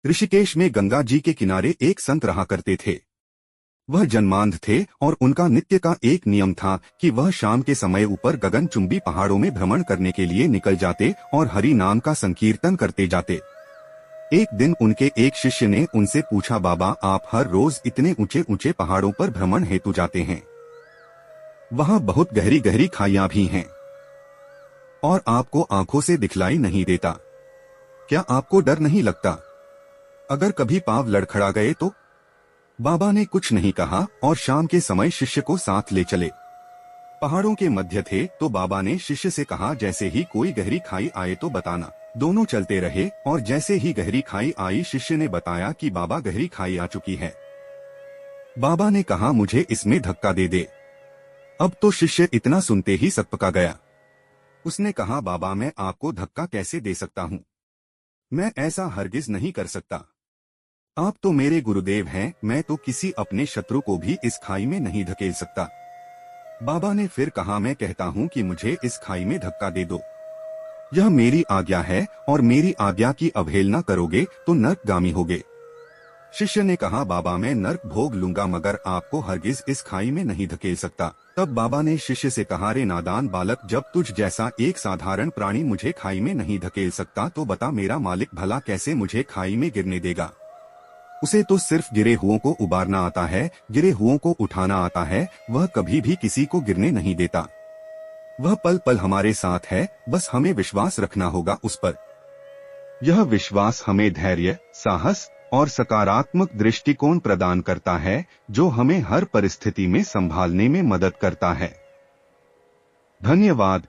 ऋषिकेश में गंगा जी के किनारे एक संत रहा करते थे। वह जन्मांध थे और उनका नित्य का एक नियम था कि वह शाम के समय ऊपर गगनचुंबी पहाड़ों में भ्रमण करने के लिए निकल जाते और हरि नाम का संकीर्तन करते जाते। एक दिन उनके एक शिष्य ने उनसे पूछा, बाबा आप हर रोज इतने ऊंचे ऊंचे पहाड़ों पर भ्रमण हेतु जाते हैं, वहाँ बहुत गहरी गहरी खाइयां भी हैं और आपको आंखों से दिखलाई नहीं देता, क्या आपको डर नहीं लगता? अगर कभी पांव लड़खड़ा गए तो? बाबा ने कुछ नहीं कहा और शाम के समय शिष्य को साथ ले चले। पहाड़ों के मध्य थे तो बाबा ने शिष्य से कहा, जैसे ही कोई गहरी खाई आए तो बताना। दोनों चलते रहे और जैसे ही गहरी खाई आई शिष्य ने बताया कि बाबा गहरी खाई आ चुकी है। बाबा ने कहा, मुझे इसमें धक्का दे दे। अब तो शिष्य इतना सुनते ही सकपका गया। उसने कहा, बाबा मैं आपको धक्का कैसे दे सकता हूँ, मैं ऐसा हरगिज नहीं कर सकता। आप तो मेरे गुरुदेव हैं, मैं तो किसी अपने शत्रु को भी इस खाई में नहीं धकेल सकता। बाबा ने फिर कहा, मैं कहता हूँ कि मुझे इस खाई में धक्का दे दो, यह मेरी आज्ञा है और मेरी आज्ञा की अवहेलना करोगे तो नरकगामी होगे। शिष्य ने कहा, बाबा मैं नरक भोग लूंगा मगर आपको हरगिज इस खाई में नहीं धकेल सकता। तब बाबा ने शिष्य से कहा, रे नादान बालक, जब तुझ जैसा एक साधारण प्राणी मुझे खाई में नहीं धकेल सकता तो बता मेरा मालिक भला कैसे मुझे खाई में गिरने देगा। उसे तो सिर्फ गिरे हुओं को उबारना आता है, गिरे हुओं को उठाना आता है, वह कभी भी किसी को गिरने नहीं देता। वह पल पल हमारे साथ है, बस हमें विश्वास रखना होगा उस पर। यह विश्वास हमें धैर्य, साहस और सकारात्मक दृष्टिकोण प्रदान करता है, जो हमें हर परिस्थिति में संभालने में मदद करता है। धन्यवाद।